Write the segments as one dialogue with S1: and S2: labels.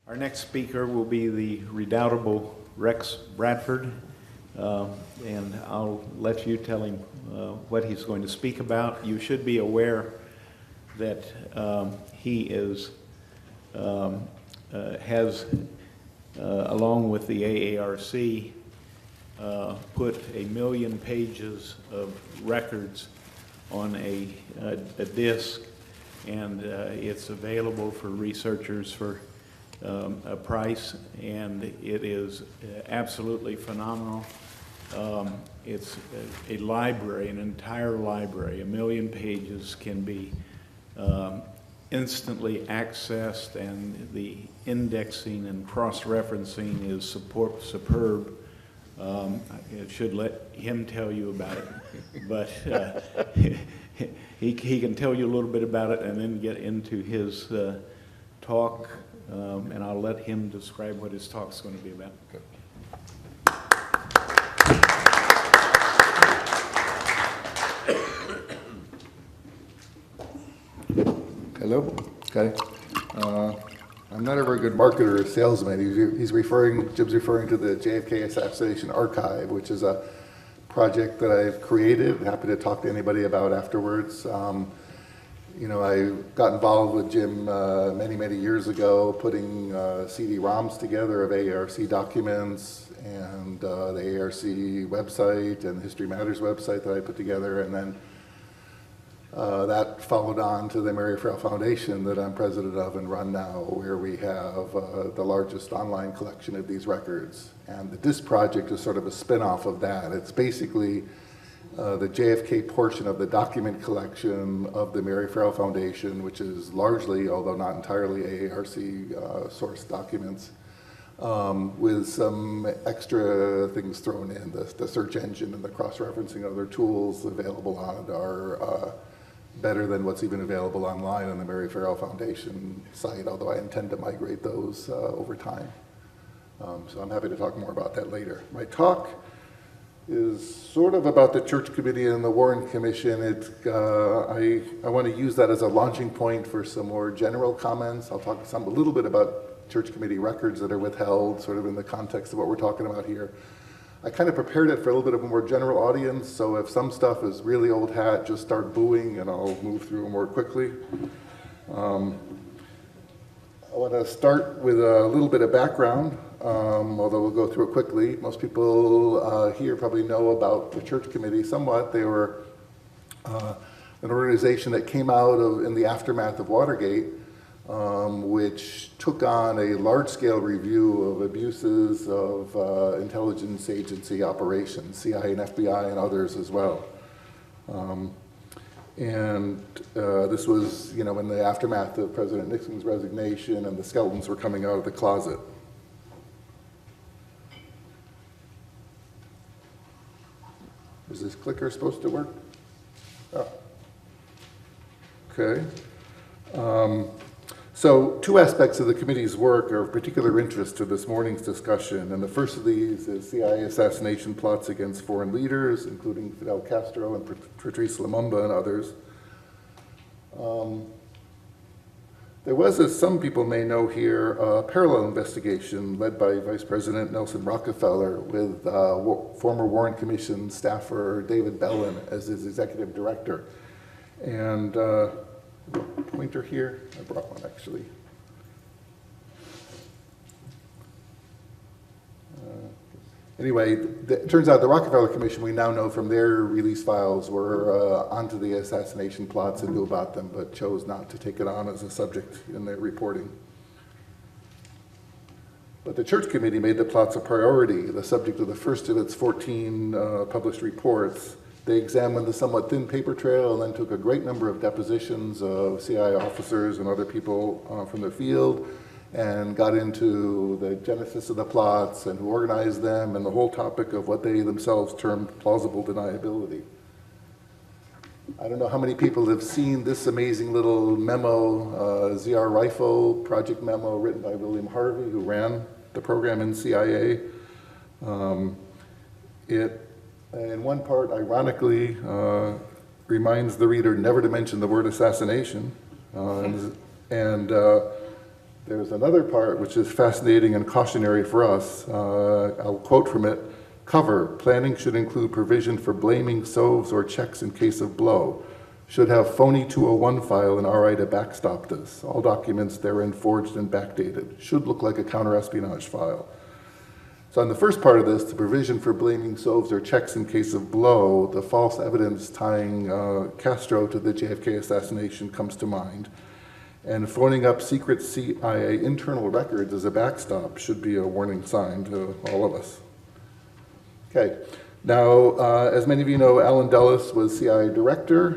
S1: Our next speaker will be the redoubtable Rex Bradford, and I'll let you tell him what he's going to speak about. You should be aware that he is has, along with the AARC, put 1 million pages of records on a disc, and it's available for researchers for a price, and it is absolutely phenomenal. It's a library, an entire library. 1 million pages can be instantly accessed, and the indexing and cross-referencing is superb. I should let him tell you about it, but he can tell you a little bit about it and then get into his talk. And I'll let him describe what his talk is going to be about.
S2: Okay. Hello. Okay. I'm not a very good marketer or salesman. Jim's referring to the JFK Assassination Archive, which is a project that I've created. Happy to talk to anybody about afterwards. You know, I got involved with Jim many years ago, putting CD-ROMs together of AARC documents, and the AARC website and History Matters website that I put together, and then that followed on to the Mary Farrell Foundation that I'm president of and run now, where we have the largest online collection of these records. And the DISC project is sort of a spin-off of that. It's basically the JFK portion of the document collection of the Mary Farrell Foundation, which is largely, although not entirely, AARC source documents, with some extra things thrown in. The search engine and the cross-referencing other tools available on it are better than what's even available online on the Mary Farrell Foundation site, although I intend to migrate those over time. So I'm happy to talk more about that later. My talk is sort of about the Church Committee and the Warren Commission. I want to use that as a launching point for some more general comments. I'll talk a little bit about Church Committee records that are withheld, sort of in the context of what we're talking about here. I kind of prepared it for a little bit of a more general audience, so if some stuff is really old hat, just start booing and I'll move through more quickly. I want to start with a little bit of background. Although we'll go through it quickly. Most people here probably know about the Church Committee somewhat. They were an organization that came out in the aftermath of Watergate, which took on a large-scale review of abuses of intelligence agency operations, CIA and FBI and others as well. This was, you know, in the aftermath of President Nixon's resignation, and the skeletons were coming out of the closet. Is this clicker supposed to work? Oh. Okay. So two aspects of the committee's work are of particular interest to this morning's discussion, and the first of these is CIA assassination plots against foreign leaders, including Fidel Castro and Patrice Lumumba and others. There was, as some people may know here, a parallel investigation led by Vice President Nelson Rockefeller with former Warren Commission staffer David Bellin as his executive director. And pointer here, I brought one actually. Anyway, it turns out the Rockefeller Commission, we now know from their release files, were onto the assassination plots and knew about them, but chose not to take it on as a subject in their reporting. But the Church Committee made the plots a priority, the subject of the first of its 14 published reports. They examined the somewhat thin paper trail and then took a great number of depositions of CIA officers and other people from the field, and got into the genesis of the plots and who organized them and the whole topic of what they themselves termed plausible deniability. I don't know how many people have seen this amazing little memo, ZR Rifle project memo written by William Harvey, who ran the program in CIA. It, in one part, ironically, reminds the reader never to mention the word assassination. There's another part which is fascinating and cautionary for us. I'll quote from it. Cover, planning should include provision for blaming, SOVs, or checks in case of blow. Should have phony 201 file and RI to backstop this. All documents therein forged and backdated. Should look like a counter-espionage file. So on the first part of this, the provision for blaming SOVs or checks in case of blow, the false evidence tying Castro to the JFK assassination comes to mind. And phoning up secret CIA internal records as a backstop should be a warning sign to all of us. Okay, now, as many of you know, Alan Dulles was CIA director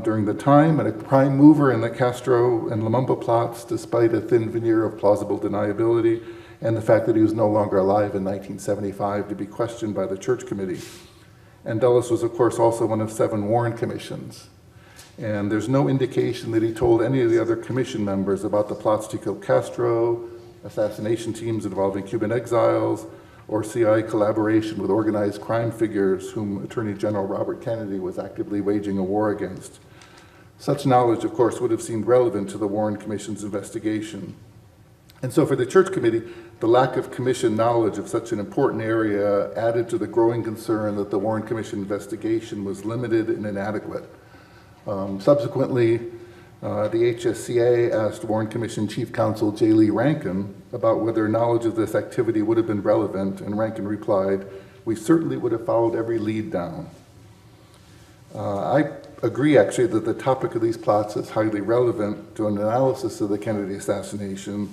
S2: during the time and a prime mover in the Castro and Lumumba plots, despite a thin veneer of plausible deniability and the fact that he was no longer alive in 1975 to be questioned by the Church Committee. And Dulles was, of course, also one of 7 Warren Commissions. And there's no indication that he told any of the other commission members about the plots to kill Castro, assassination teams involving Cuban exiles, or CIA collaboration with organized crime figures whom Attorney General Robert Kennedy was actively waging a war against. Such knowledge, of course, would have seemed relevant to the Warren Commission's investigation. And so for the Church Committee, the lack of commission knowledge of such an important area added to the growing concern that the Warren Commission investigation was limited and inadequate. Subsequently, the HSCA asked Warren Commission Chief Counsel J. Lee Rankin about whether knowledge of this activity would have been relevant, and Rankin replied, "We certainly would have followed every lead down." I agree, actually, that the topic of these plots is highly relevant to an analysis of the Kennedy assassination,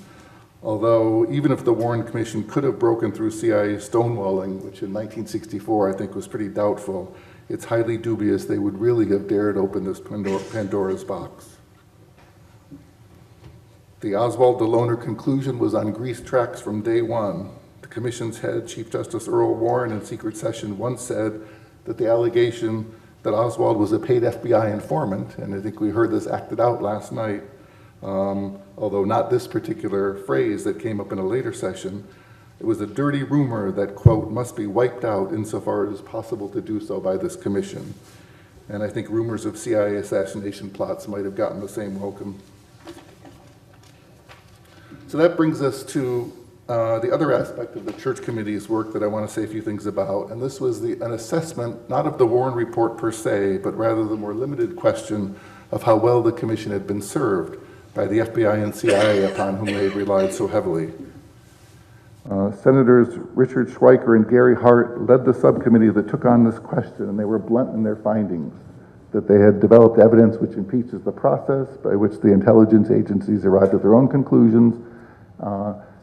S2: although even if the Warren Commission could have broken through CIA stonewalling, which in 1964 I think was pretty doubtful, it's highly dubious they would really have dared open this Pandora's box. The Oswald DeLoner conclusion was on greased tracks from day one. The Commission's head, Chief Justice Earl Warren, in secret session once said that the allegation that Oswald was a paid FBI informant, and I think we heard this acted out last night, although not this particular phrase that came up in a later session, it was a dirty rumor that, quote, must be wiped out insofar as possible to do so by this commission. And I think rumors of CIA assassination plots might have gotten the same welcome. So that brings us to the other aspect of the Church Committee's work that I want to say a few things about. And this was an assessment, not of the Warren Report per se, but rather the more limited question of how well the commission had been served by the FBI and CIA upon whom they had relied so heavily. Senators Richard Schweiker and Gary Hart led the subcommittee that took on this question, and they were blunt in their findings, that they had developed evidence which impeaches the process by which the intelligence agencies arrived at their own conclusions,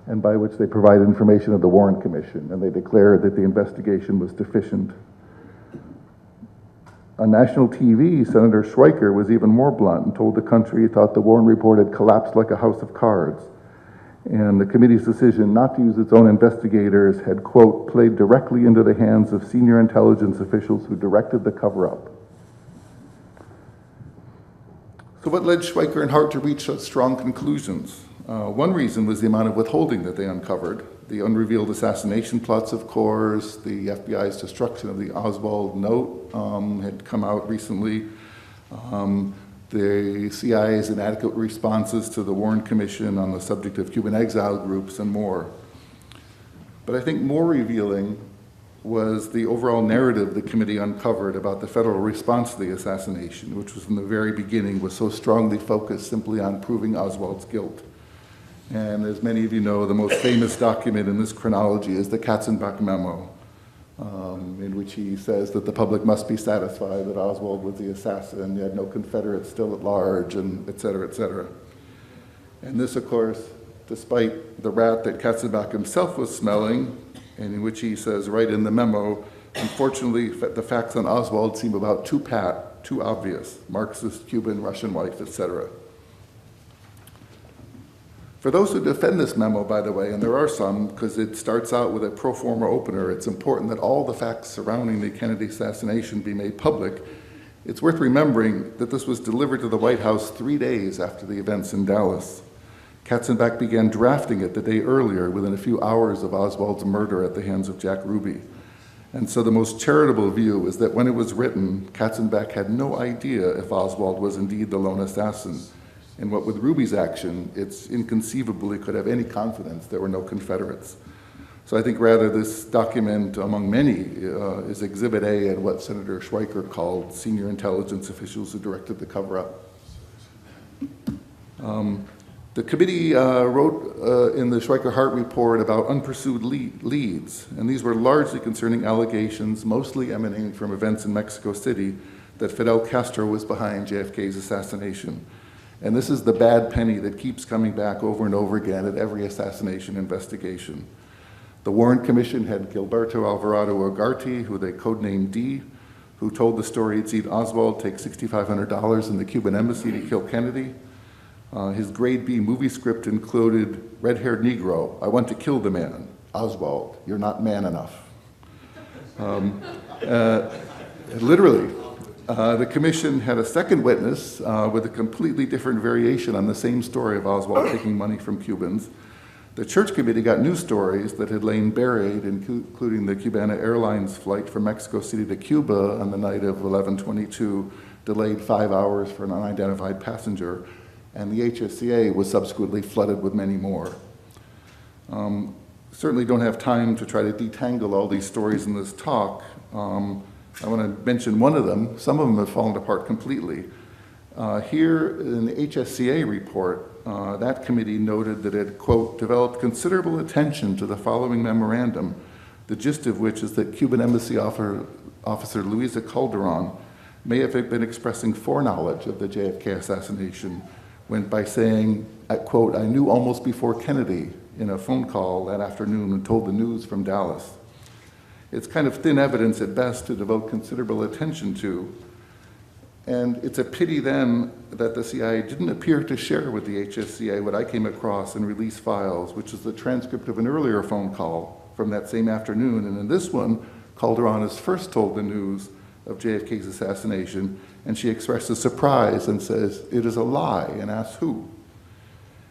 S2: and by which they provided information of the Warren Commission, and they declared that the investigation was deficient. On national TV, Senator Schweiker was even more blunt and told the country he thought the Warren Report had collapsed like a house of cards. And the committee's decision not to use its own investigators had, quote, played directly into the hands of senior intelligence officials who directed the cover-up. So what led Schweiker and Hart to reach such strong conclusions? One reason was the amount of withholding that they uncovered. The unrevealed assassination plots, of course, the FBI's destruction of the Oswald note had come out recently. The CIA's inadequate responses to the Warren Commission on the subject of Cuban exile groups, and more. But I think more revealing was the overall narrative the committee uncovered about the federal response to the assassination, which was from the very beginning was so strongly focused simply on proving Oswald's guilt. And as many of you know, the most famous document in this chronology is the Katzenbach memo, in which he says that the public must be satisfied that Oswald was the assassin, he had no Confederates still at large, and et cetera, et cetera. And this, of course, despite the rat that Katzenbach himself was smelling, and in which he says right in the memo, unfortunately, the facts on Oswald seem about too pat, too obvious, Marxist, Cuban, Russian wife, et cetera. For those who defend this memo, by the way, and there are some, because it starts out with a pro forma opener, it's important that all the facts surrounding the Kennedy assassination be made public. It's worth remembering that this was delivered to the White House 3 days after the events in Dallas. Katzenbach began drafting it the day earlier, within a few hours of Oswald's murder at the hands of Jack Ruby. And so the most charitable view is that when it was written, Katzenbach had no idea if Oswald was indeed the lone assassin. And what with Ruby's action, it's inconceivable he could have any confidence there were no Confederates. So I think rather this document, among many, is Exhibit A and what Senator Schweiker called senior intelligence officials who directed the cover-up. The committee wrote in the Schweiker-Hart report about unpursued leads, and these were largely concerning allegations, mostly emanating from events in Mexico City, that Fidel Castro was behind JFK's assassination. And this is the bad penny that keeps coming back over and over again at every assassination investigation. The Warren Commission had Gilberto Alvarado Ugarte, who they codenamed D, who told the story he'd seen Oswald take $6,500 in the Cuban embassy to kill Kennedy. His grade B movie script included red-haired Negro, I want to kill the man. Oswald, you're not man enough. Literally, the commission had a second witness with a completely different variation on the same story of Oswald taking money from Cubans. The church committee got new stories that had lain buried, including the Cubana Airlines flight from Mexico City to Cuba on the night of 11/22, delayed 5 hours for an unidentified passenger, and the HSCA was subsequently flooded with many more. Certainly don't have time to try to detangle all these stories in this talk. I want to mention one of them. Some of them have fallen apart completely. Here in the HSCA report, that committee noted that it, quote, developed considerable attention to the following memorandum, the gist of which is that Cuban Embassy Officer Luisa Calderon may have been expressing foreknowledge of the JFK assassination when by saying, quote, I knew almost before Kennedy in a phone call that afternoon and told the news from Dallas. It's kind of thin evidence at best to devote considerable attention to. And it's a pity then that the CIA didn't appear to share with the HSCA what I came across in release files, which is the transcript of an earlier phone call from that same afternoon. And in this one, Calderon is first told the news of JFK's assassination, and she expresses surprise and says, it is a lie, and asks who.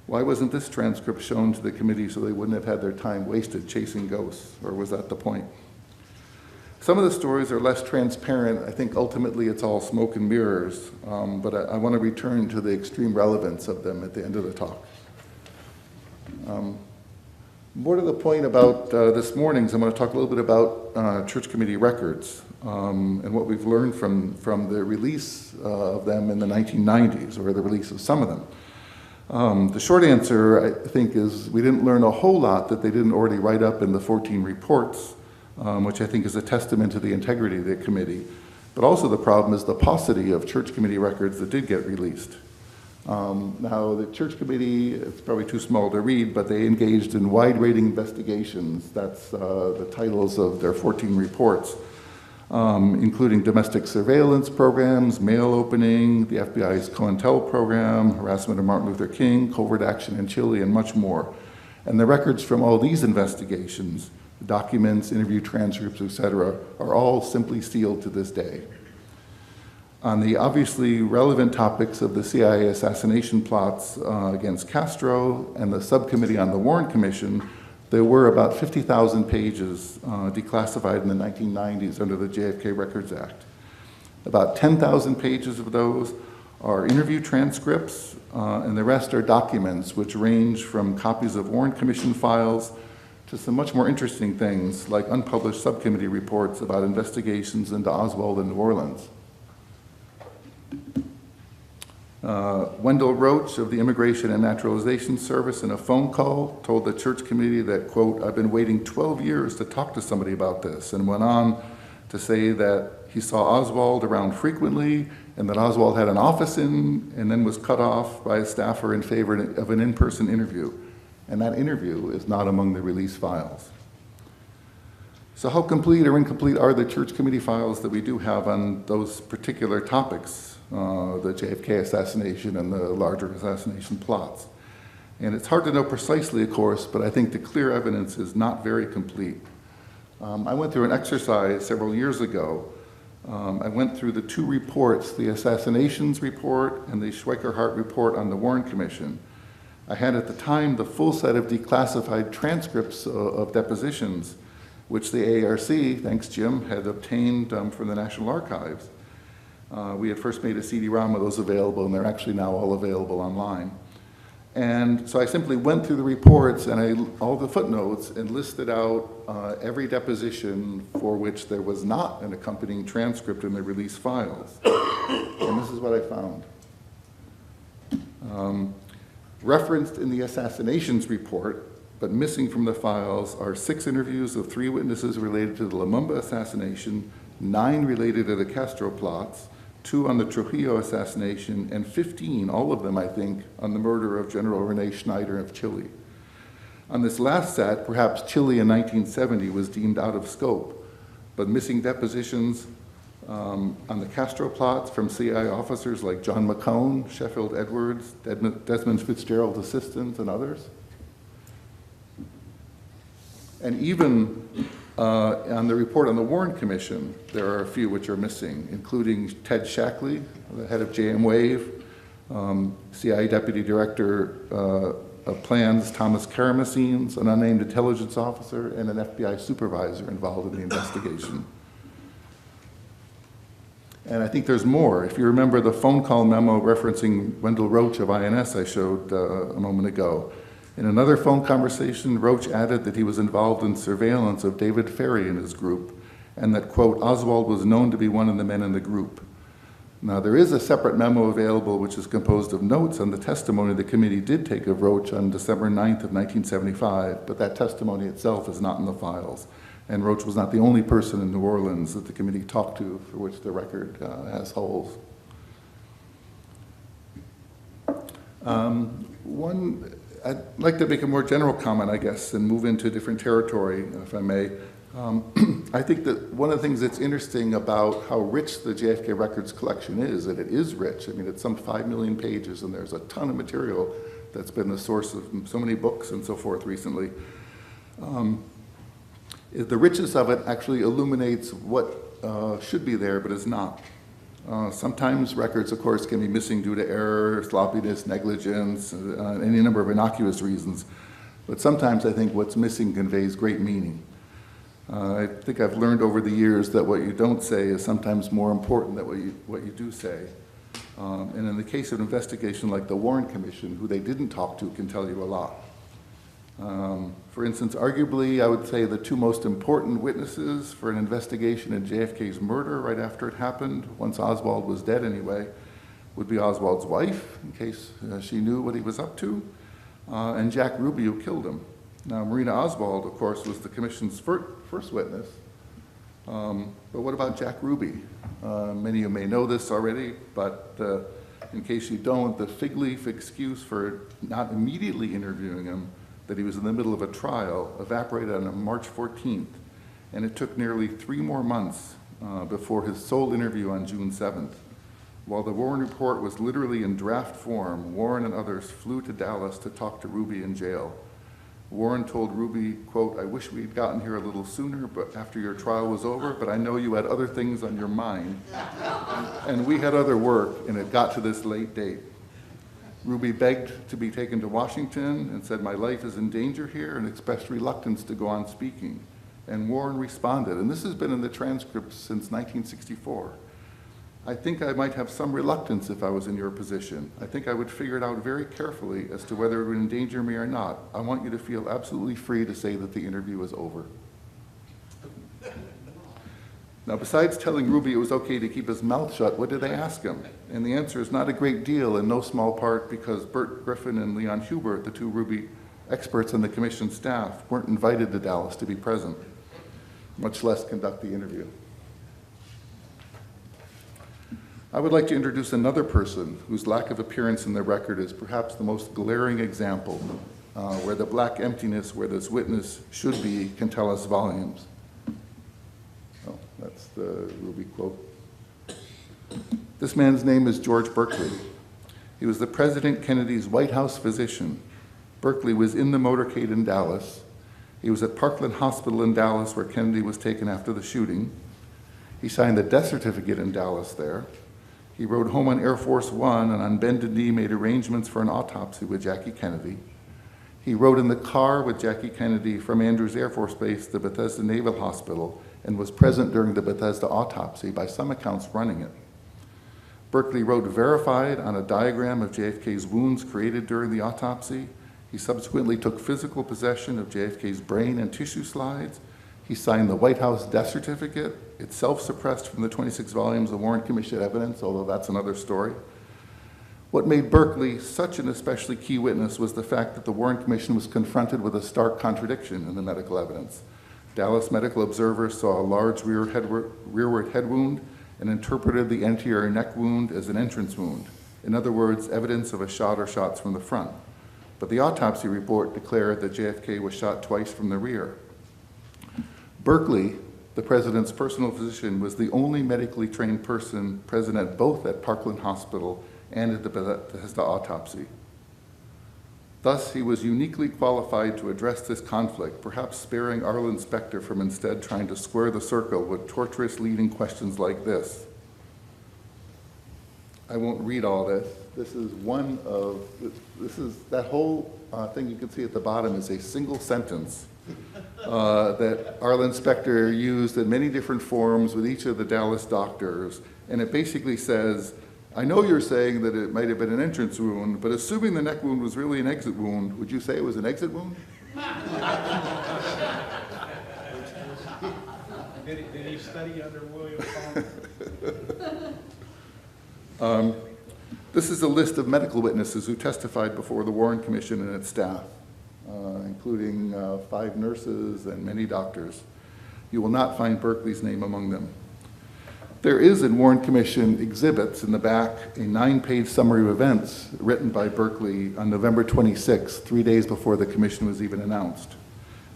S2: Why wasn't this transcript shown to the committee so they wouldn't have had their time wasted chasing ghosts, or was that the point? Some of the stories are less transparent. I think ultimately it's all smoke and mirrors, but I want to return to the extreme relevance of them at the end of the talk. More to the point about this morning's, I'm going to talk a little bit about church committee records and what we've learned from the release of them in the 1990s, or the release of some of them. The short answer, I think, is we didn't learn a whole lot that they didn't already write up in the 14 reports, which I think is a testament to the integrity of the committee. But also the problem is the paucity of church committee records that did get released. Now, the church committee, it's probably too small to read, but they engaged in wide-ranging investigations. That's the titles of their 14 reports, including domestic surveillance programs, mail opening, the FBI's COINTEL program, harassment of Martin Luther King, covert action in Chile, and much more. And the records from all these investigations, documents, interview transcripts, etc., are all simply sealed to this day. On the obviously relevant topics of the CIA assassination plots against Castro and the subcommittee on the Warren Commission, there were about 50,000 pages declassified in the 1990s under the JFK Records Act. About 10,000 pages of those are interview transcripts, and the rest are documents which range from copies of Warren Commission files to some much more interesting things like unpublished subcommittee reports about investigations into Oswald in New Orleans. Wendell Roach of the Immigration and Naturalization Service in a phone call told the church committee that, quote, I've been waiting 12 years to talk to somebody about this, and went on to say that he saw Oswald around frequently and that Oswald had an office in and then was cut off by a staffer in favor of an in-person interview. And that interview is not among the release files. So how complete or incomplete are the church committee files that we do have on those particular topics, the JFK assassination and the larger assassination plots? And it's hard to know precisely, of course, but I think the clear evidence is not very complete. I went through an exercise several years ago. I went through the two reports, the assassinations report and the Schweiker-Hart report on the Warren Commission. I had at the time the full set of declassified transcripts of depositions, which the ARC, thanks Jim, had obtained from the National Archives. We had first made a CD-ROM of those available, and they're actually now all available online. And so I simply went through the reports and all the footnotes and listed out every deposition for which there was not an accompanying transcript in the release files. And this is what I found. Referenced in the Assassinations report, but missing from the files, are 6 interviews of 3 witnesses related to the Lumumba assassination, 9 related to the Castro plots, 2 on the Trujillo assassination, and 15, all of them, I think, on the murder of General Rene Schneider of Chile. On this last set, perhaps Chile in 1970 was deemed out of scope, but missing depositions on the Castro plots from CIA officers like John McCone, Sheffield Edwards, Desmond Fitzgerald's assistants, and others. And even on the report on the Warren Commission, there are a few which are missing, including Ted Shackley, the head of JM Wave, CIA Deputy Director of Plans Thomas Karamessines, an unnamed intelligence officer, and an FBI supervisor involved in the investigation. And I think there's more. If you remember the phone call memo referencing Wendell Roach of INS I showed a moment ago, in another phone conversation, Roach added that he was involved in surveillance of David Ferry and his group, and that, quote, Oswald was known to be one of the men in the group. Now, there is a separate memo available which is composed of notes on the testimony the committee did take of Roach on December 9th of 1975, but that testimony itself is not in the files. And Roach was not the only person in New Orleans that the committee talked to for which the record has holes. I'd like to make a more general comment, I guess, and move into different territory, if I may. I think that one of the things that's interesting about how rich the JFK Records collection is, that it is rich. I mean, it's some 5 million pages, and there's a ton of material that's been the source of so many books and so forth recently. The richness of it actually illuminates what should be there but is not. Sometimes records, of course, can be missing due to error, sloppiness, negligence, any number of innocuous reasons. But sometimes I think what's missing conveys great meaning. I think I've learned over the years that what you don't say is sometimes more important than what you do say. And in the case of an investigation like the Warren Commission, who they didn't talk to can tell you a lot. For instance, arguably, I would say the 2 most important witnesses for an investigation in JFK's murder right after it happened, once Oswald was dead anyway, would be Oswald's wife, in case she knew what he was up to, and Jack Ruby, who killed him. Now, Marina Oswald, of course, was the commission's first witness, but what about Jack Ruby? Many of you may know this already, but in case you don't, the fig leaf excuse for not immediately interviewing him, that he was in the middle of a trial, evaporated on March 14th, and it took nearly 3 more months before his sole interview on June 7th. While the Warren report was literally in draft form, Warren and others flew to Dallas to talk to Ruby in jail. Warren told Ruby, quote, I wish we'd gotten here a little sooner, but after your trial was over, but I know you had other things on your mind, and we had other work, and it got to this late date. Ruby begged to be taken to Washington and said, my life is in danger here, and expressed reluctance to go on speaking. And Warren responded, and this has been in the transcripts since 1964. I think I might have some reluctance if I was in your position. I think I would figure it out very carefully as to whether it would endanger me or not. I want you to feel absolutely free to say that the interview is over. Now, besides telling Ruby it was okay to keep his mouth shut, what did they ask him? And the answer is not a great deal, in no small part because Bert Griffin and Leon Hubert, the 2 Ruby experts on the commission staff, weren't invited to Dallas to be present, much less conduct the interview. I would like to introduce another person whose lack of appearance in the record is perhaps the most glaring example where the black emptiness where this witness should be can tell us volumes. Oh, that's the Ruby quote. This man's name is George Burkley. He was the President Kennedy's White House physician. Burkley was in the motorcade in Dallas. He was at Parkland Hospital in Dallas where Kennedy was taken after the shooting. He signed the death certificate in Dallas there. He rode home on Air Force One and on bended knee made arrangements for an autopsy with Jackie Kennedy. He rode in the car with Jackie Kennedy from Andrews Air Force Base to Bethesda Naval Hospital and was present during the Bethesda autopsy, by some accounts running it. Burkley wrote verified on a diagram of JFK's wounds created during the autopsy. He subsequently took physical possession of JFK's brain and tissue slides. He signed the White House death certificate, itself suppressed from the 26 volumes of Warren Commission evidence, although that's another story. What made Burkley such an especially key witness was the fact that the Warren Commission was confronted with a stark contradiction in the medical evidence. Dallas medical observers saw a large rearward head wound and interpreted the anterior neck wound as an entrance wound. In other words, evidence of a shot or shots from the front. But the autopsy report declared that JFK was shot twice from the rear. Burkley, the president's personal physician, was the only medically trained person present at both at Parkland Hospital and at the Bethesda autopsy. Thus, he was uniquely qualified to address this conflict, perhaps sparing Arlen Specter from instead trying to square the circle with torturous leading questions like this. I won't read all this. This is that whole thing you can see at the bottom is a single sentence that Arlen Specter used in many different forms with each of the Dallas doctors. And it basically says, I know you're saying that it might have been an entrance wound, but assuming the neck wound was really an exit wound, would you say it was an exit wound?
S3: Did he study under William Palmer?
S2: This is a list of medical witnesses who testified before the Warren Commission and its staff, including 5 nurses and many doctors. You will not find Burkley's name among them. There is in Warren Commission exhibits in the back a 9-page summary of events written by Burkley on November 26, 3 days before the commission was even announced.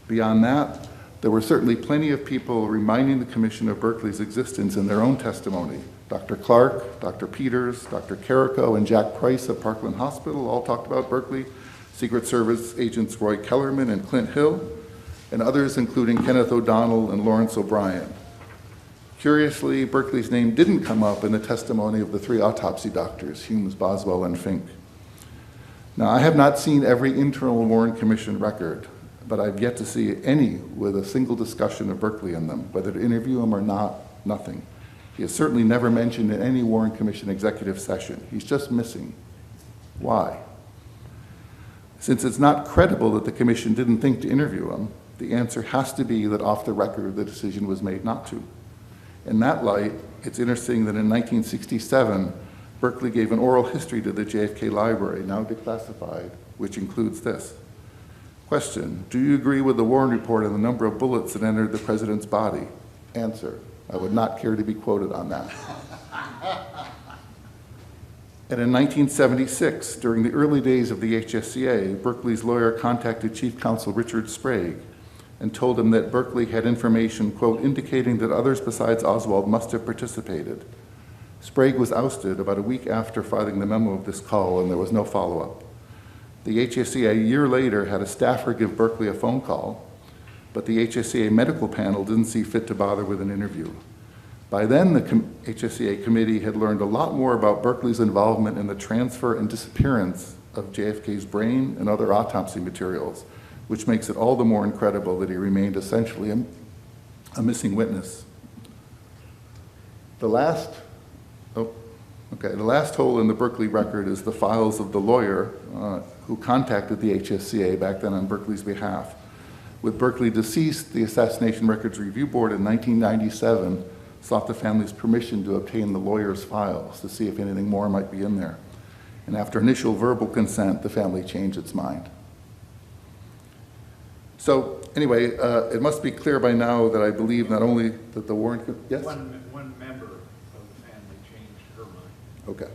S2: Beyond that, there were certainly plenty of people reminding the commission of Burkley's existence in their own testimony. Dr. Clark, Dr. Peters, Dr. Carrico, and Jack Price of Parkland Hospital all talked about Burkley. Secret Service agents Roy Kellerman and Clint Hill, and others including Kenneth O'Donnell and Lawrence O'Brien. Curiously, Burkley's name didn't come up in the testimony of the 3 autopsy doctors, Humes, Boswell, and Fink. Now, I have not seen every internal Warren Commission record, but I've yet to see any with a single discussion of Burkley in them. Whether to interview him or not, nothing. He is certainly never mentioned in any Warren Commission executive session. He's just missing. Why? Since it's not credible that the commission didn't think to interview him, the answer has to be that off the record the decision was made not to. In that light, it's interesting that in 1967, Burkley gave an oral history to the JFK Library, now declassified, which includes this. Question, do you agree with the Warren report on the number of bullets that entered the president's body? Answer, I would not care to be quoted on that. And in 1976, during the early days of the HSCA, Burkley's lawyer contacted Chief Counsel Richard Sprague and told him that Burkley had information, quote, indicating that others besides Oswald must have participated. Sprague was ousted about a week after filing the memo of this call, and there was no follow-up. The HSCA a year later had a staffer give Burkley a phone call, but the HSCA medical panel didn't see fit to bother with an interview. By then, the HSCA committee had learned a lot more about Burkley's involvement in the transfer and disappearance of JFK's brain and other autopsy materials, which makes it all the more incredible that he remained essentially a missing witness. The last hole in the Burkley record is the files of the lawyer who contacted the HSCA back then on Burkley's behalf. With Burkley deceased, the Assassination Records Review Board in 1997 sought the family's permission to obtain the lawyer's files to see if anything more might be in there. And after initial verbal consent, the family changed its mind. So anyway, it must be clear by now that I believe not only that the Warren, yes?
S3: One member of the family changed her mind.
S2: Okay.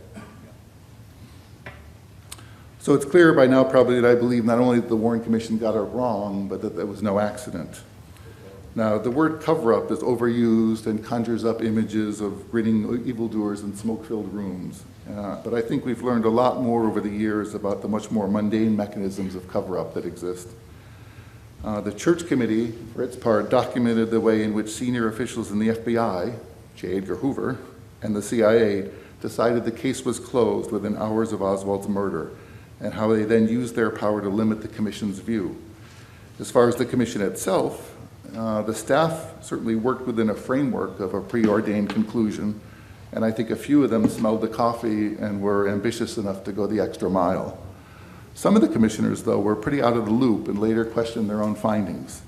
S2: So it's clear by now probably that I believe not only that the Warren Commission got it wrong, but that there was no accident. Now, the word cover-up is overused and conjures up images of grinning evildoers in smoke-filled rooms. But I think we've learned a lot more over the years about the much more mundane mechanisms of cover-up that exist. The Church Committee, for its part, documented the way in which senior officials in the FBI, J. Edgar Hoover, and the CIA decided the case was closed within hours of Oswald's murder, and how they then used their power to limit the Commission's view. As far as the Commission itself, the staff certainly worked within a framework of a preordained conclusion, And I think a few of them smelled the coffee and were ambitious enough to go the extra mile. Some of the commissioners, though, were pretty out of the loop and later questioned their own findings.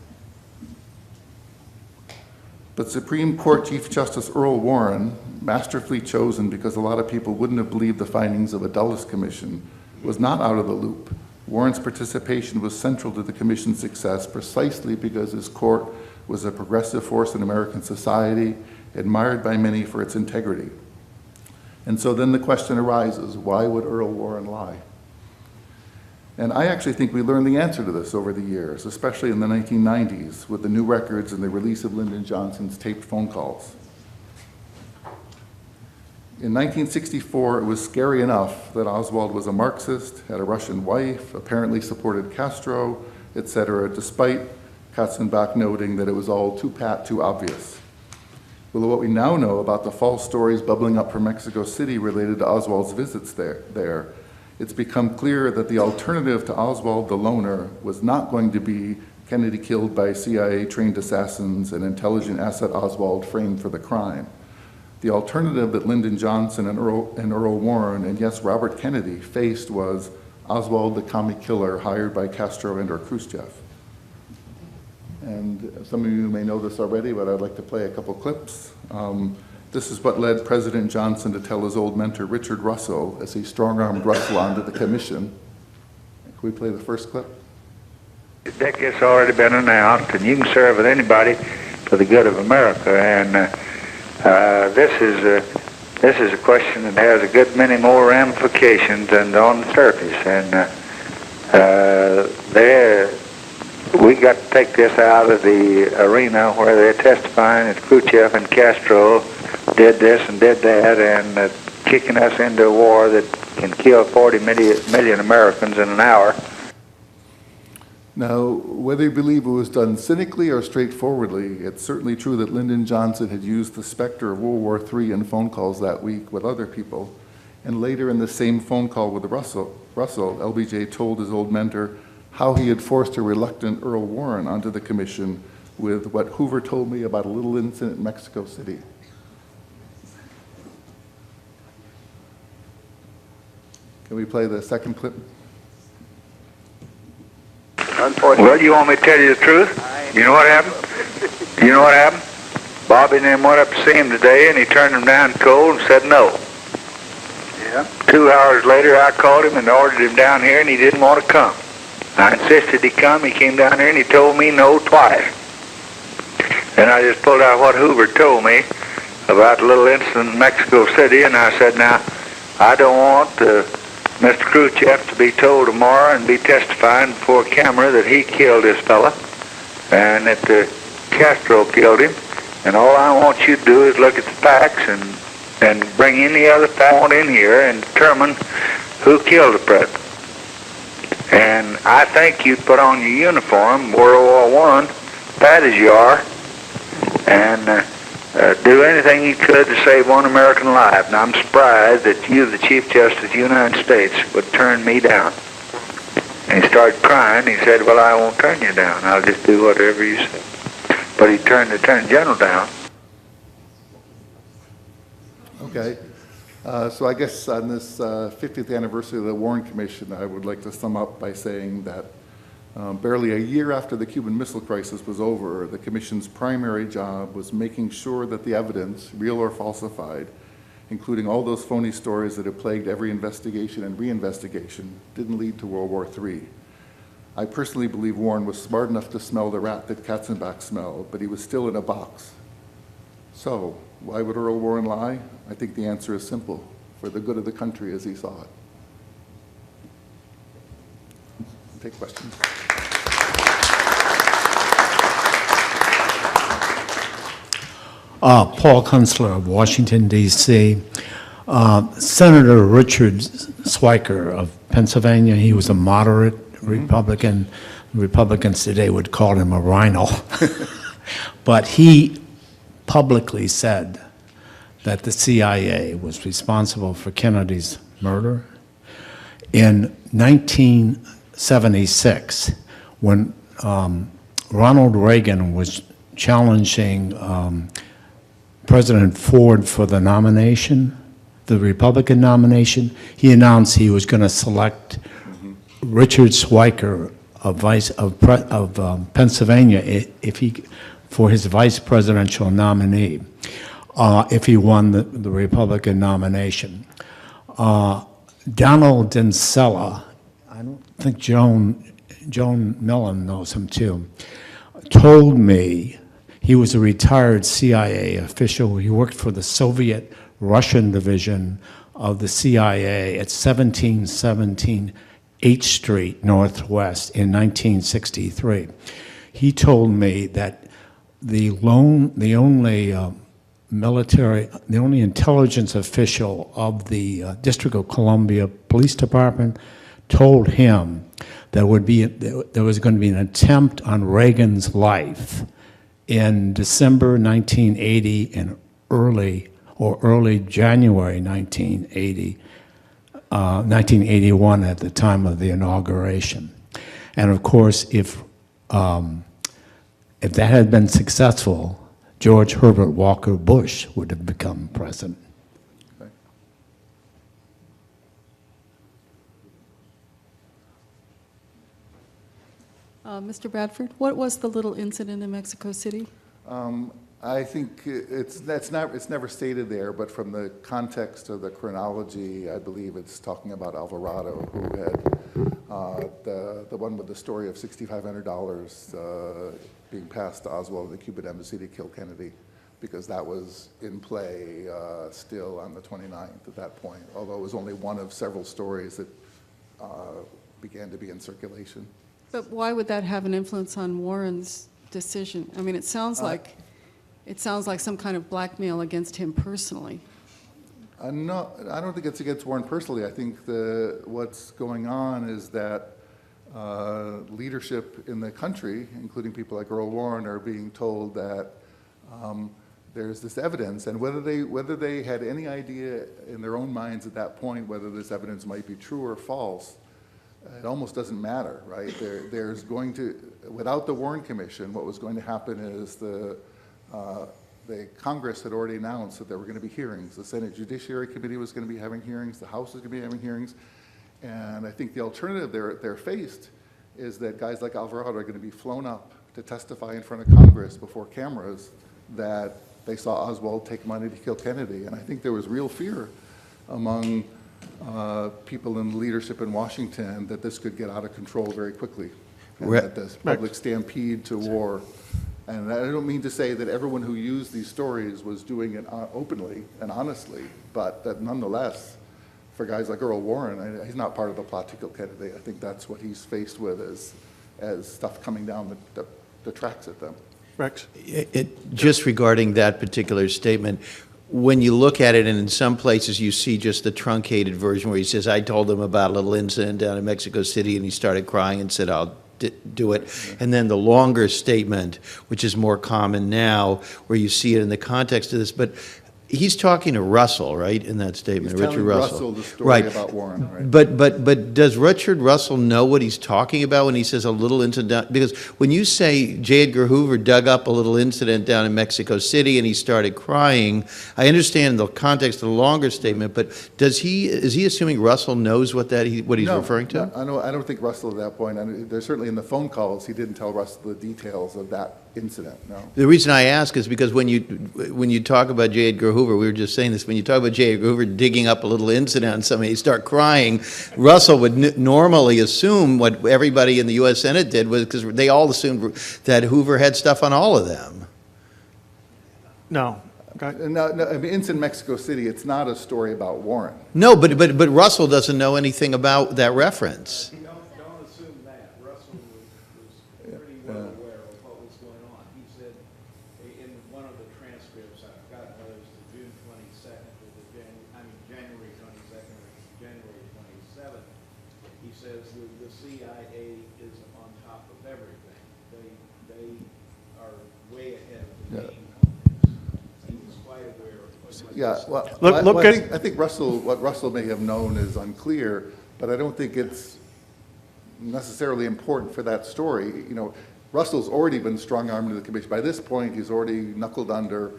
S2: But Supreme Court Chief Justice Earl Warren, masterfully chosen because a lot of people wouldn't have believed the findings of a Dulles Commission, was not out of the loop. Warren's participation was central to the commission's success precisely because his court was a progressive force in American society, admired by many for its integrity. And so then the question arises, why would Earl Warren lie? And I actually think we learned the answer to this over the years, especially in the 1990s with the new records and the release of Lyndon Johnson's taped phone calls. In 1964, it was scary enough that Oswald was a Marxist, had a Russian wife, apparently supported Castro, etc., despite Katzenbach noting that it was all too pat, too obvious. Well, what we now know about the false stories bubbling up from Mexico City related to Oswald's visits there, it's become clear that the alternative to Oswald the loner was not going to be Kennedy killed by CIA-trained assassins and intelligent asset Oswald framed for the crime. The alternative that Lyndon Johnson and Earl Warren, and yes, Robert Kennedy, faced was Oswald the commie killer hired by Castro and or Khrushchev. And some of you may know this already, but I'd like to play a couple clips. This is what led President Johnson to tell his old mentor, Richard Russell, as he strong-armed Russell onto the commission. Can we play the first clip?
S4: That has already been announced, and you can serve with anybody for the good of America. And this is a question that has a good many more ramifications than on the surface. And we got to take this out of the arena where they're testifying that Khrushchev and Castro did this and did that, and kicking us into a war that can kill 40 million Americans in an hour.
S2: Now, whether you believe it was done cynically or straightforwardly, it's certainly true that Lyndon Johnson had used the specter of World War III in phone calls that week with other people. And later in the same phone call with Russell, LBJ told his old mentor how he had forced a reluctant Earl Warren onto the commission with what Hoover told me about a little incident in Mexico City. Can we play the second clip?
S4: Well, you want me to tell you the truth? You know what happened? You know what happened? Bobby and them went up to see him today, and he turned them down cold and said no. Yeah. 2 hours later, I called him and ordered him down here, and he didn't want to come. I insisted he come. He came down here, and he told me no twice. And I just pulled out what Hoover told me about the little incident in Mexico City, and I said, now, I don't want Mr. Khrushchev to be told tomorrow and be testifying before camera that he killed this fella and that Castro killed him. And all I want you to do is look at the facts and bring any other fact in here and determine who killed the president. And I think you'd put on your uniform, World War I, fat as you are, and do anything you could to save one American life. And I'm surprised that you, the Chief Justice of the United States, would turn me down. And he started crying. He said, well, I won't turn you down. I'll just do whatever you say. But he turned the Attorney General down.
S2: Okay. So I guess on this 50th anniversary of the Warren Commission, I would like to sum up by saying that barely a year after the Cuban Missile Crisis was over, the Commission's primary job was making sure that the evidence, real or falsified, including all those phony stories that have plagued every investigation and reinvestigation, didn't lead to World War III. I personally believe Warren was smart enough to smell the rat that Katzenbach smelled, but he was still in a box. So, why would Earl Warren lie? I think the answer is simple: for the good of the country as he saw it. Take questions.
S5: Paul Kunstler of Washington, D.C. Senator Richard Swiker of Pennsylvania, he was a moderate Republican. Republicans today would call him a rhino. But he publicly said that the CIA was responsible for Kennedy's murder. In 1976, when Ronald Reagan was challenging President Ford for the nomination, the Republican nomination, he announced he was going to select Richard Schweiker of Pennsylvania for his vice presidential nominee if he won the Republican nomination. Donald Dinsella, I don't think Joan Millen knows him too, told me he was a retired CIA official. He worked for the Soviet Russian division of the CIA at 1717 H Street Northwest in 1963. He told me that the only intelligence official of the District of Columbia Police Department told him there was going to be an attempt on Reagan's life in December 1980 and early January 1981 at the time of the inauguration. And of course, if that had been successful, George Herbert Walker Bush would have become president.
S2: Okay.
S6: Mr. Bradford, what was the little incident in Mexico City?
S2: I think it's never stated there, but from the context of the chronology, I believe it's talking about Alvarado, who had the one with the story of $6,500 being passed to Oswald at the Cuban embassy to kill Kennedy, because that was in play still on the 29th at that point, although it was only one of several stories that began to be in circulation.
S6: But why would that have an influence on Warren's decision? I mean, it sounds like some kind of blackmail against him personally.
S2: No, I don't think it's against Warren personally. I think what's going on is that leadership in the country, including people like Earl Warren, are being told that there's this evidence, and whether they had any idea in their own minds at that point whether this evidence might be true or false, it almost doesn't matter, right? There's going to, without the Warren Commission, what was going to happen is the Congress had already announced that there were going to be hearings. The Senate Judiciary Committee was going to be having hearings. The House was going to be having hearings. And I think the alternative they're faced is that guys like Alvarado are going to be flown up to testify in front of Congress before cameras that they saw Oswald take money to kill Kennedy. And I think there was real fear among people in leadership in Washington that this could get out of control very quickly, and that this public stampede to war. And I don't mean to say that everyone who used these stories was doing it openly and honestly, but that nonetheless, for guys like Earl Warren, he's not part of the plot to kill Kennedy. I think that's what he's faced with as stuff coming down the tracks at them.
S7: Rex?
S8: Just regarding that particular statement, when you look at it, and in some places you see just the truncated version where he says, I told him about a little incident down in Mexico City, and he started crying and said, I'll do it. And then the longer statement, which is more common now, where you see it in the context of this. But he's talking to Russell, right, in that statement,
S2: He's
S8: Richard
S2: telling
S8: Russell.
S2: the story
S8: Right.
S2: about Warren, right?
S8: But does Richard Russell know what he's talking about when he says a little incident? Because when you say J. Edgar Hoover dug up a little incident down in Mexico City and he started crying, I understand the context of the longer statement, but is he assuming Russell knows what he's referring to?
S2: No, I don't think Russell at that point. There's certainly in the phone calls, he didn't tell Russell the details of that incident, no.
S8: The reason I ask is because when you talk about J. Edgar Hoover, we were just saying this, when you talk about J. Edgar Hoover digging up a little incident and somebody start crying, Russell would normally assume what everybody in the U.S. Senate did was, because they all assumed that Hoover had stuff on all of them.
S7: No.
S2: No, I mean, it's in Mexico City. It's not a story about Warren.
S8: No, but Russell doesn't know anything about that reference.
S3: Don't assume that. Russell was pretty well aware of what was going on. He said in one of the transcripts, I've got whether it's the June 22nd or January 22nd or January 27th, he says the CIA is on top of everything. They are way ahead of the game on this. He was quite aware of what
S2: Yeah, well, I think what Russell may have known is unclear, but I don't think it's necessarily important for that story. You know, Russell's already been strong-armed to the commission. By this point, he's already knuckled under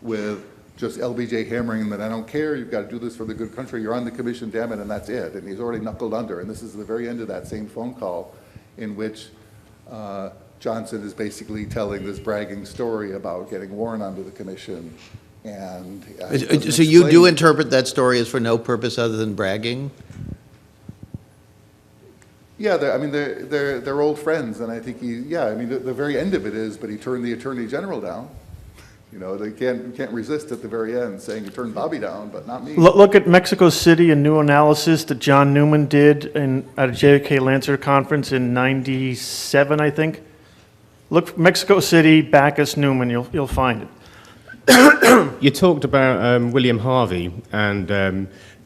S2: with just LBJ hammering him that I don't care, you've got to do this for the good country, you're on the commission, damn it, and that's it. And he's already knuckled under. And this is the very end of that same phone call in which Johnson is basically telling this bragging story about getting Warren onto the commission. And
S8: So you do interpret that story as for no purpose other than bragging?
S2: Yeah, they're old friends, and I think the very end of it is, but he turned the Attorney General down. You know, you can't resist at the very end saying you turned Bobby down, but not me.
S7: Look at Mexico City, a new analysis that John Newman did at a JFK Lancer conference in '97, I think. Look, Mexico City, Bacchus, Newman, you'll find it.
S9: You talked about William Harvey and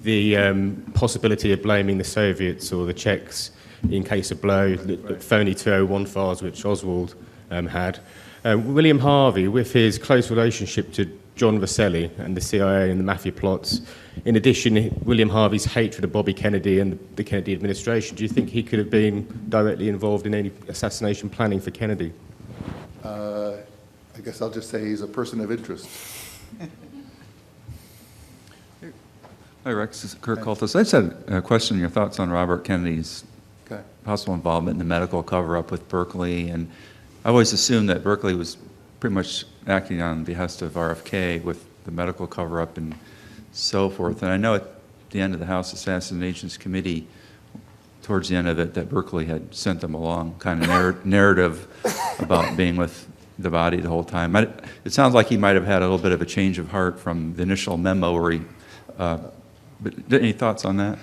S9: the possibility of blaming the Soviets or the Czechs in case of blow, the phony 201 files which Oswald had. William Harvey, with his close relationship to John Vasselli and the CIA and the mafia plots, in addition, William Harvey's hatred of Bobby Kennedy and the Kennedy administration, do you think he could have been directly involved in any assassination planning for Kennedy?
S2: I guess I'll just say he's a person of interest.
S10: Hi, Rex. This is Kirk Cultus. I just had a question, your thoughts on Robert Kennedy's possible involvement in the medical cover-up with Burkley. And I always assumed that Burkley was pretty much acting on behest of RFK with the medical cover-up and so forth. And I know at the end of the House Assassinations Committee, towards the end of it, that Burkley had sent them along kind of narrative about being with the body the whole time. It sounds like he might have had a little bit of a change of heart from the initial memo where he, but any thoughts on that?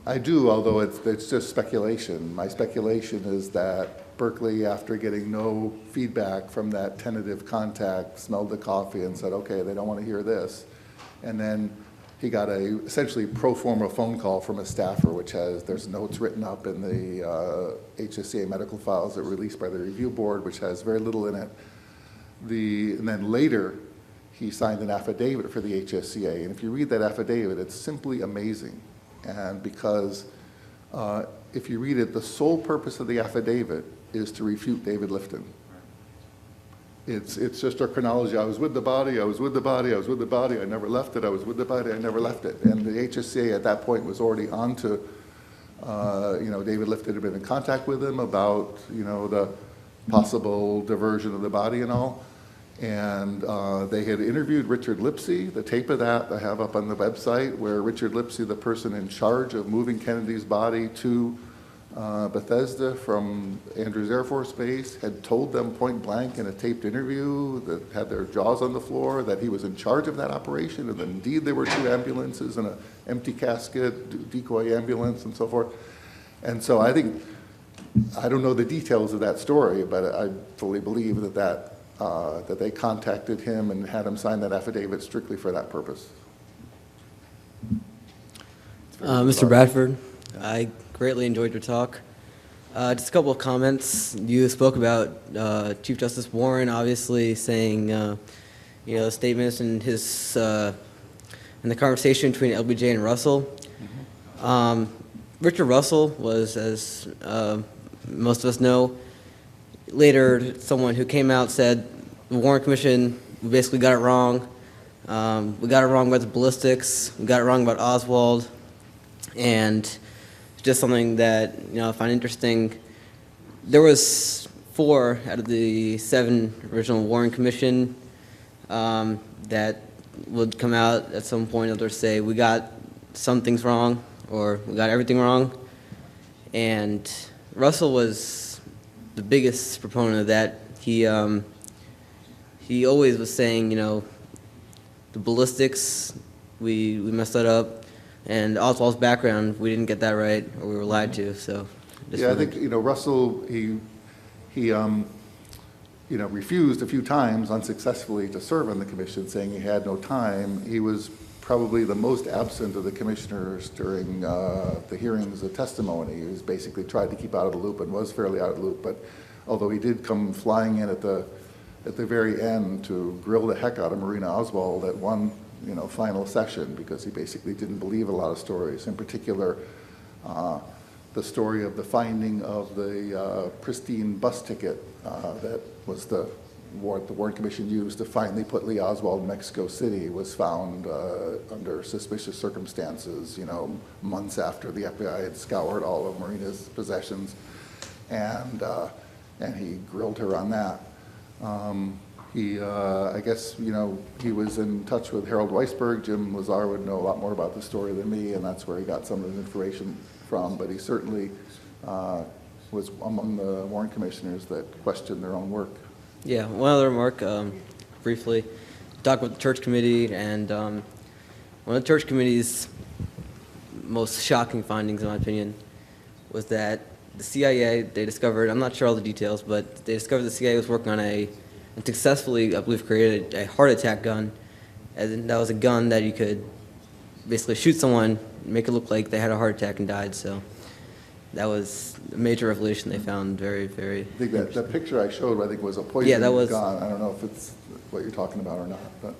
S2: I do, although it's just speculation. My speculation is that Burkley, after getting no feedback from that tentative contact, smelled the coffee and said, okay, they don't want to hear this. And then he got a essentially pro forma phone call from a staffer, which there's notes written up in the HSCA medical files that were released by the review board, which has very little in it. And then later, he signed an affidavit for the HSCA. And if you read that affidavit, it's simply amazing. And because if you read it, the sole purpose of the affidavit is to refute David Lifton. It's just our chronology. I was with the body, I was with the body, I was with the body, I never left it, I was with the body, I never left it. And the HSCA at that point was already on to, David Lifton had been in contact with him about, the possible diversion of the body and all. And they had interviewed Richard Lipsey. The tape of that I have up on the website, where Richard Lipsey, the person in charge of moving Kennedy's body to Bethesda from Andrews Air Force Base, had told them point blank in a taped interview that had their jaws on the floor that he was in charge of that operation, and that indeed there were 2 ambulances and an empty casket, decoy ambulance, and so forth. And so I don't know the details of that story, but I fully believe that they contacted him and had him sign that affidavit strictly for that purpose.
S11: Mr. Bradford, I greatly enjoyed your talk. Just a couple of comments. You spoke about Chief Justice Warren obviously saying, statements in his in the conversation between LBJ and Russell. Richard Russell was, as most of us know, later someone who came out said the Warren Commission, we basically got it wrong. We got it wrong about the ballistics. We got it wrong about Oswald. And just something that I find interesting. There was 4 out of the 7 original Warren Commission that would come out at some point. Others say we got some things wrong or we got everything wrong. And Russell was the biggest proponent of that. He always was saying, the ballistics, we messed that up, and Oswald's background, we didn't get that right, or we were lied to. So,
S2: I think Russell he refused a few times unsuccessfully to serve on the commission, saying he had no time. He was probably the most absent of the commissioners during the hearings of testimony. He was basically tried to keep out of the loop and was fairly out of the loop, but although he did come flying in at the very end to grill the heck out of Marina Oswald at one final session, because he basically didn't believe a lot of stories, in particular the story of the finding of the pristine bus ticket that was the what the Warren Commission used to finally put Lee Oswald in Mexico City was found under suspicious circumstances, you know, months after the FBI had scoured all of Marina's possessions, and he grilled her on that. I guess, you know, he was in touch with Harold Weisberg. Jim Lazar would know a lot more about the story than me, and that's where he got some of his information from, but he certainly was among the Warren Commissioners that questioned their own work.
S11: Yeah, one other remark, briefly. Talked with the church committee, and one of the church committee's most shocking findings, in my opinion, was that the CIA, they discovered, I'm not sure all the details, but they discovered the CIA was working on and successfully, I believe, created a heart attack gun. And that was a gun that you could basically shoot someone, make it look like they had a heart attack and died, so that was a major revelation they found. Very, very.
S2: I think that picture I showed, I think, was a poison gun. I don't know if it's what you're talking about or not, but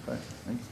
S2: okay, thanks.